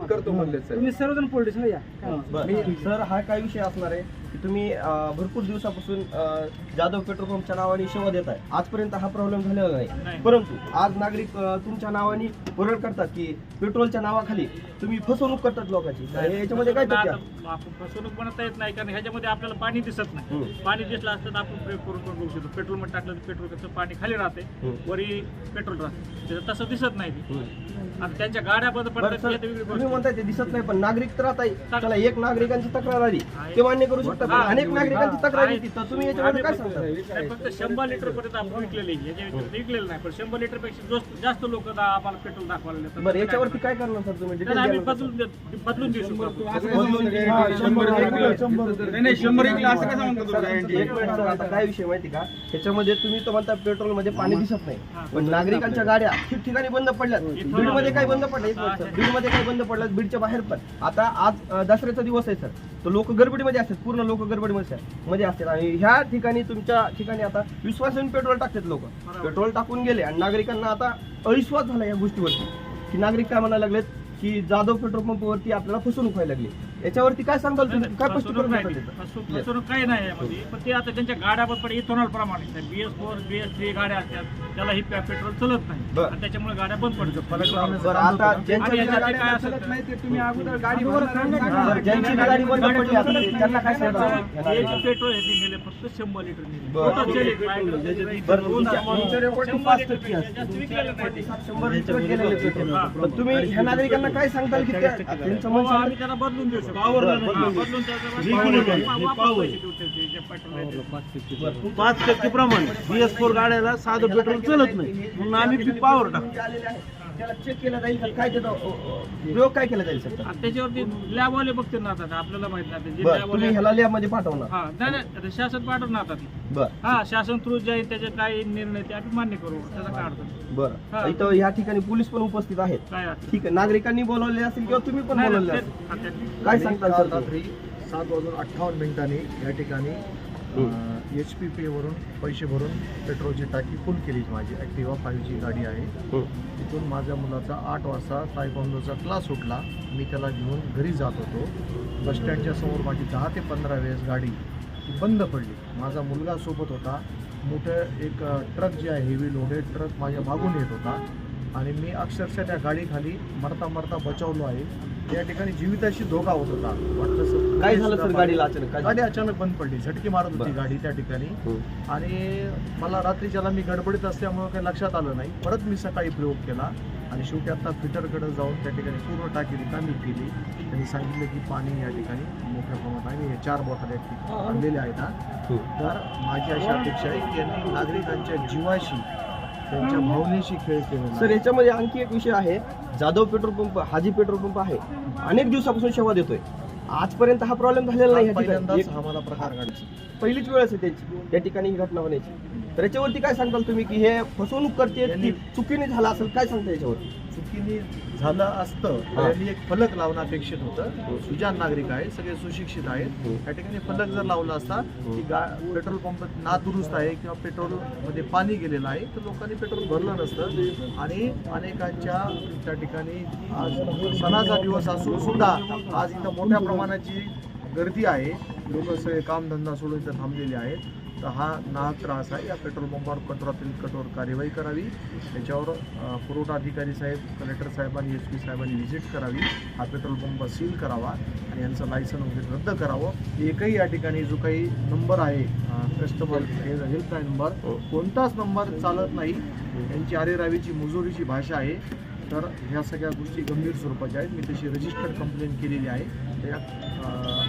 करतो म्हणले सर. तुम्ही सर्वजण पोलीस या. मी सर हा काय विषय असणार आहे की तुम्ही भरपूर दिवसापासून जाधव पेट्रोल पंपच्या नावाने सेवा देत आहे. आजपर्यंत हा प्रॉब्लेम झालेला नाही, परंतु आज नागरिक तुमच्या नावाने ओरड करतात की पेट्रोलच्या नावाखाली तुम्ही फसवणूक करतात लोकांची. याच्यामध्ये काय तथ्य आहे? आपण फसवणूक म्हणता येत नाही, कारण ह्याच्यामध्ये आपल्याला पाणी दिसत नाही. पाणी दिसलं असतं तर आपण प्रयोग करून पण बघू शकतो. पेट्रोल मध्ये टाकलं तर पेट्रोल कसं पाणी खाली राहते, वरी पेट्रोल राहते, त्याचं तसं दिसत नाही. आणि त्यांच्या गाड्या बंद पडतात. तुम्ही म्हणताय ते दिसत नाही, पण नागरिक तर आता चला एक नागरिकांची तक्रार आली ते मान्य करू शकता, पण अनेक नागरिकांची तक्रार येते, तर तुम्ही याच्यामध्ये काय सांगता? फक्त 100 लिटर पर्यंत आपण विकलेले, विकलेलं नाही, पण 100 लिटर पेक्षा जास्त लोक आम्हाला पेट्रोल दाखवायला देतात. बरं, याच्यावरती काय करणार सर तुम्ही? तर आम्ही बदलून देऊ शकतो. आता काय विषय माहिती का, ह्याच्यामध्ये तुम्ही तर म्हणता पेट्रोल मध्ये पाणी दिसत नाही, पण नागरिकांच्या गाड्या ठिकठिकाणी बंद पडल्यात. बीड मध्ये काय बंद पडलं? बीड मध्ये काय बंद पडलं? बीडच्या बाहेर पण आता आज दसऱ्याचा दिवस आहे सर, तर लोक गडबडीमध्ये असतात, पूर्ण लोक गडबडीमध्ये असतात. आणि ह्या ठिकाणी तुमच्या ठिकाणी आता विश्वासाने पेट्रोल टाकतात लोक. पेट्रोल टाकून गेले आणि नागरिकांना आता अविश्वास झाला या गोष्टीवरती, की नागरिक काय म्हणायला लागलेत की जाधव पेट्रोल पंपवरती आपल्याला फसवणूक व्हायला लागली. याच्यावरती काय सांगाल तुम्ही? काय स्पष्टीकरण फसवणूक काही नाही यामध्ये, पण ते आता त्यांच्या गाड्या पण इथेनॉल प्रमाणित आहे. BS4 BS3 गाड्या असतात, त्याला ही पेट्रोल चलत नाही आणि त्याच्यामुळे गाड्या बंद पडतात. आता ज्यांची नाही ते तुम्ही अगोदर गाडी ज्यांची गाडी बंद पडली आता त्यांना काय सांगा? पेट्रोल हे नेले फक्त 100 लिटर नेले. पण तुम्ही ह्या नागरिकांना काय सांगताल की त्यांचं मन आम्ही त्यांना बदलून देऊ शकतो. बदलून 5% प्रमाण BS4 गाड्याला साधं पेट्रोल चलत नाही, म्हणून आम्ही पॉवर टाकतो. त्याला चेक केला जाईल, काय त्याचा प्रयोग काय केला जाईल सर? त्याच्यावरती लॅबवाले बघते ना आता, आपल्याला माहित नाही. तुम्ही ह्याला लॅब मध्ये पाठवणार? हा नाही, शासन पाठवणार आता. बरं, हा शासन थ्रू जे त्याचे काय निर्णय ते आम्ही मान्य करू, त्याचा काय अडचण. बरं, इथं या ठिकाणी पोलीस पण उपस्थित आहेत. काय ठीक आहे, नागरिकांनी बोलवले असेल किंवा तुम्ही पण बोलवले असेल, काय सांगताल सर? रात्री 7:58 या ठिकाणी HPP वरून पैसे भरून पेट्रोलची टाकी फुल केली. माझी ॲक्टिवा 5G गाडी आहे. तिथून माझ्या मुलाचा 8 वाजता तायक्वांदोचा क्लास सुटला. मी त्याला घेऊन घरी जात होतो. बसस्टँडच्या समोर माझी 10 ते 15 वेळेस गाडी बंद पडली. माझा मुलगा सोबत होता. मोठं एक ट्रक जे आहे हेवी लोडेड ट्रक माझ्या मागून येत होता आणि मी अक्षरशः त्या गाडीखाली मरता मरता बचावलो आहे. या ठिकाणी जीविताशी धोका होत होता. वाटतं काय झालं सर गाडीला? अचानक गाडी अचानक बंद पडली, झटकी मारत होती गाडी त्या ठिकाणी. आणि मला रात्रीच्याला मी गडबडीत असल्यामुळे काही लक्षात आलं नाही. परत मी सकाळी प्रयोग केला आणि शेवटी आता फिटरकडे जाऊन त्या ठिकाणी पूर्ण टाकी रिकामी केली. त्यांनी सांगितलं की पाणी या ठिकाणी मोठ्या प्रमाणात आहे. 4 बॉटल आणलेल्या आहेत. तर माझी अशी अपेक्षा आहे की यांनी नागरिकांच्या जीवाशी, त्यांच्या भावनेशी खेळ केला. सर याच्यामध्ये आणखी एक विषय आहे. जाधव पेट्रोल पंप हाजी पेट्रोल पंप आहे, अनेक दिवसापासून सेवा देतोय. आजपर्यंत हा प्रॉब्लेम झालेला नाही. पहिल्यांदाच आम्हाला प्रकार घडला. पहिलीच वेळ आहे त्याची त्या ठिकाणी ही घटना होण्याची. तर याच्यावरती काय सांगताल तुम्ही की हे फसवणूक करते की चुकीने झाला असेल, काय सांगता याच्यावरती? चुकीने झालं असतं त्यांनी एक फलक लावणं अपेक्षित होतं. सुजाण नागरिक आहेत, सगळे सुशिक्षित आहेत. त्या ठिकाणी फलक जर लावला असता की पेट्रोल पंप नादुरुस्त आहे किंवा पेट्रोलमध्ये पाणी गेलेलं आहे, तर लोकांनी पेट्रोल भरलं नसतं. आणि अनेकांच्या त्या ठिकाणी आज सणाचा दिवस असून सुद्धा आज इथं मोठ्या प्रमाणाची गर्दी आहे. लोक सगळे कामधंदा सोडून इथं थांबलेले आहेत. तर हा नाहक त्रास आहे. या पेट्रोल पंपावर कठोर कार्यवाही करावी. त्याच्यावर पुरवठा अधिकारी साहेब, कलेक्टर साहेबांनी, SP साहेबांनी व्हिजिट करावी. हा पेट्रोल पंप सील करावा आणि यांचं लायसन वगैरे रद्द करावं. एकही या ठिकाणी जो काही नंबर आहे कस्टमर हेल्पलाईन नंबर, कोणताच नंबर चालत नाही. यांची अरेरावीची मुजोरीची भाषा आहे. तर ह्या सगळ्या गोष्टी गंभीर स्वरूपाच्या आहेत. मी तशी रजिस्टर्ड कंप्लेंट केलेली आहे. तर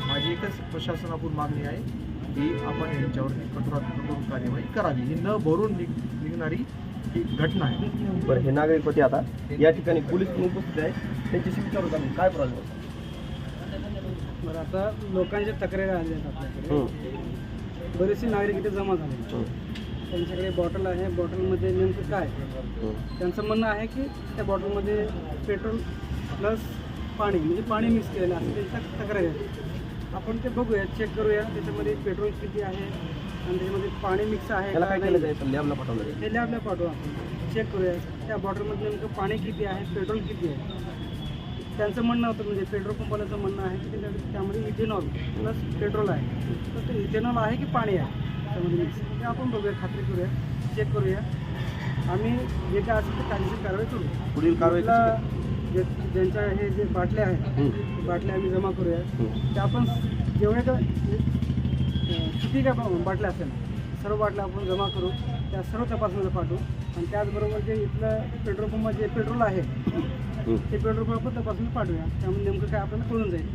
माझी एकच प्रशासनाकडून मागणी आहे की आपण यांच्यावरती कठोर कार्यवाही करावी. ही न भरून निघणारी ही घटना आहे. बरं, हे नागरिक होते. आता या ठिकाणी पोलीस पण उपस्थित आहेत, त्यांच्याशी विचारू आम्ही काय प्रॉब्लेम. बरं, आता लोकांच्या तक्रारी आल्या आहेत आपल्याकडे. बरेचसे नागरिक इथे जमा झाले. त्यांच्याकडे बॉटल आहे. बॉटलमध्ये नेमकं काय, त्यांचं म्हणणं आहे की त्या बॉटलमध्ये पेट्रोल प्लस पाणी म्हणजे पाणी मिक्स केलेलं आहे. त्यांच्या तक्रारी आहे. आपण ते बघूया, चेक करूया त्याच्यामध्ये पेट्रोल किती आहे आणि त्याच्यामध्ये पाणी मिक्स आहे का नाही. लॅबला पाठवलं ते लॅबला पाठवू, आपण चेक करूया त्या बॉटलमध्ये नेमकं पाणी किती आहे, पेट्रोल किती आहे. त्यांचं म्हणणं होतं म्हणजे पेट्रोल पंपवाल्याचं म्हणणं आहे की त्यामध्ये इथेनॉल प्लस पेट्रोल आहे, तर ते इथेनॉल आहे की पाणी आहे त्यामध्ये मिक्स, ते आपण बघूया, खात्री करूया, चेक करूया. आम्ही जे काय असेल ते कायदेशीर कारवाई करू. पुढील कारवाई कशी आपला ज्यांच्या हे जे बाटल्या आहेत ते बाटल्या आम्ही जमा करूया. त्या आपण जेवढे का किती काय बाटल्या असेल सर्व बाटल्या आपण जमा करू, त्या सर्व तपासणीला पाठवू. आणि त्याचबरोबर जे इथलं पेट्रोल पंप जे पेट्रोल आहे ते पेट्रोल पंप आपण तपासणीला पाठवूया. त्यामुळे नेमकं काय आपल्याला कळून जाईल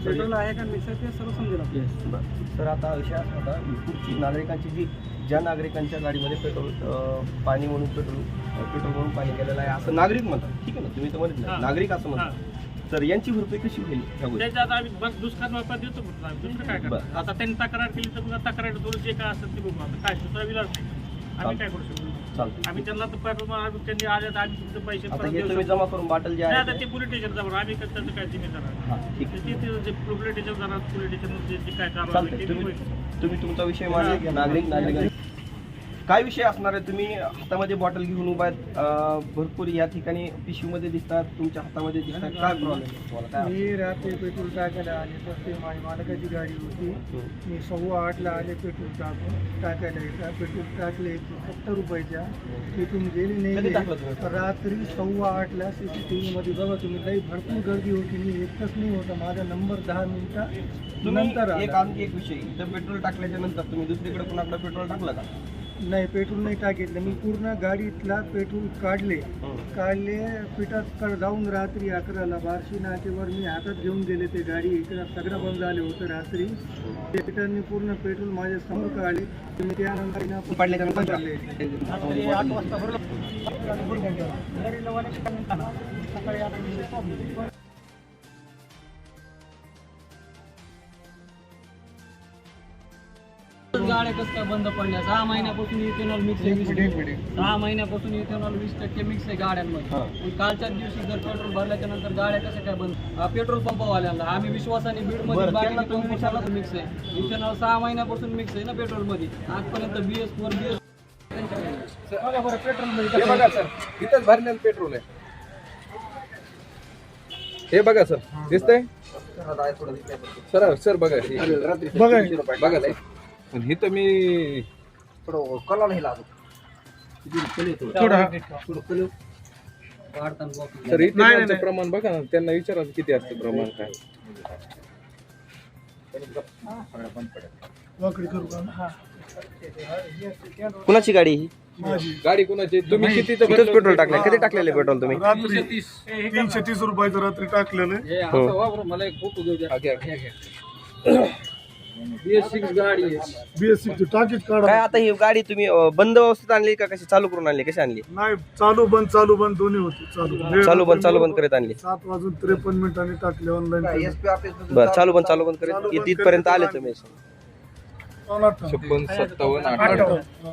पेट्रोल आहे का मिक्स आहे ते सर्व समजेल आपल्याला. तर आता विषय असा होता पुढची नागरिकांची ज्या नागरिकांच्या गाडीमध्ये पेट्रोल पाणी म्हणून पेट्रोल म्हणून पाणी केलेलं आहे असं नागरिक म्हणतात, ठीक आहे ना, तुम्ही तर म्हणत नाही, नागरिक असं म्हणतात, तर यांची भरपाई कशी होईल ह्या गोष्टी? त्याच्यात आम्ही बस दुष्काळ वापर देतो म्हटलं आम्ही, दुसरं काय करतो. आता त्यांनी तक्रार केली तर मग तक्रार थोडं जे काय असतं ते बघू. आता काय दुसरा विलास नाही, आम्ही काय करू शकतो. चालतं. आम्ही त्यांना तर त्यांनी आले तर आम्ही तुमचे पैसे आता परत हे देऊ तुम्ही शकतो. जमा करून बाटल जे नाही, आहे आता ते पोलीस स्टेशन जाणार, आम्ही त्याचं काय जिम्मेदार आहे. हां, ठीक आहे. ते पोलीस स्टेशन जाणार, पोलीस स्टेशन जे काय कारवाई चालतंय. होईल ते तुम्ही होईल. तुम्ही तुमचा विषय मांडला. नागरिक काय विषय असणार आहे? तुम्ही हातामध्ये बॉटल घेऊन उभा आहेत, भरपूर या ठिकाणी पिशवीमध्ये दिसतात, तुमच्या हातामध्ये दिसतात, काय प्रॉब्लेम तुम्हाला काय? मी रात्री पेट्रोल टाकायला आले तर ते माझी मालकाची गाडी होती. मी 8:15ला आले पेट्रोल टाकायला येतात. पेट्रोल टाकले 70 रुपयाच्या, तिथून गेले कधी नाही. टाकलं तुम्ही? रात्री 8:15ला CCTV मध्ये बघा तुम्ही, लई भरपूर गर्दी होती. मी एकच नाही होता, माझा नंबर 10 मिनिटं नंतर तुम्ही आला. आणखी एक विषय, इथं पेट्रोल टाकल्याच्या नंतर तुम्ही दुसरीकडे कुणाकडे पेट्रोल टाकलं का? नाही, पेट्रोल नाही टाकितलं. मी पूर्ण गाडीतला पेट्रोल काढले पिठात जाऊन रात्री 11ला बार्शी नाक्यावर मी हातात घेऊन गेले. ते गाडी इकडं सगळं बंद झाले होतं रात्री. ते पिठांनी पूर्ण पेट्रोल माझ्या समोर काढले. मी त्यानंतर पाडल्याच्या नंतर काढले. सकाळी 8 वाजता भरलं. सकाळी 8 वाजता गाड्या कसं काय बंद पडल्या? 6 महिन्यापासून इथेनॉल मिक्स आहे. 6 महिन्यापासून इथेनॉल 20% मिक्स आहे गाड्यांमध्ये. पण कालच्याच दिवशी जर पेट्रोल भरल्याच्या नंतर गाड्या कशा काय बंद? पेट्रोल पंपवाल्यांना आम्ही विश्वासाने बीडमध्ये मिक्स आहे. इथेनॉल 6 महिन्यापासून मिक्स आहे ना पेट्रोलमध्ये. आजपर्यंत BS4 हे बघा सर, इथंच भरलेलं पेट्रोल आहे. हे बघा सर, दिसतंय सर बघा बघा नाही. पण इथं मी सर इथं प्रमाण बघा ना, त्यांना विचारा किती असतं प्रमाण काय. कुणाची गाडी ही? गाडी कुणाची? तुम्ही किती इथंच पेट्रोल टाकलं? कधी टाकलेले पेट्रोल तुम्ही? 330 रुपयाचं रात्री टाकलेलं मला एक फोटो देऊ टाकलं? BS6 गाडी आहे. BS6 टाकीत काढा. काय आता ही गाडी तुम्ही बंद अवस्थेत आणली का कशी चालू करून आणली? कशी आणली? नाही, चालू बंद दोन्ही होती. चालू बंद करत आणली. 7:53 टाकले ऑनलाईन. बरं, चालू बंद करत इथपर्यंत आले तुम्ही? 56, 57, 58.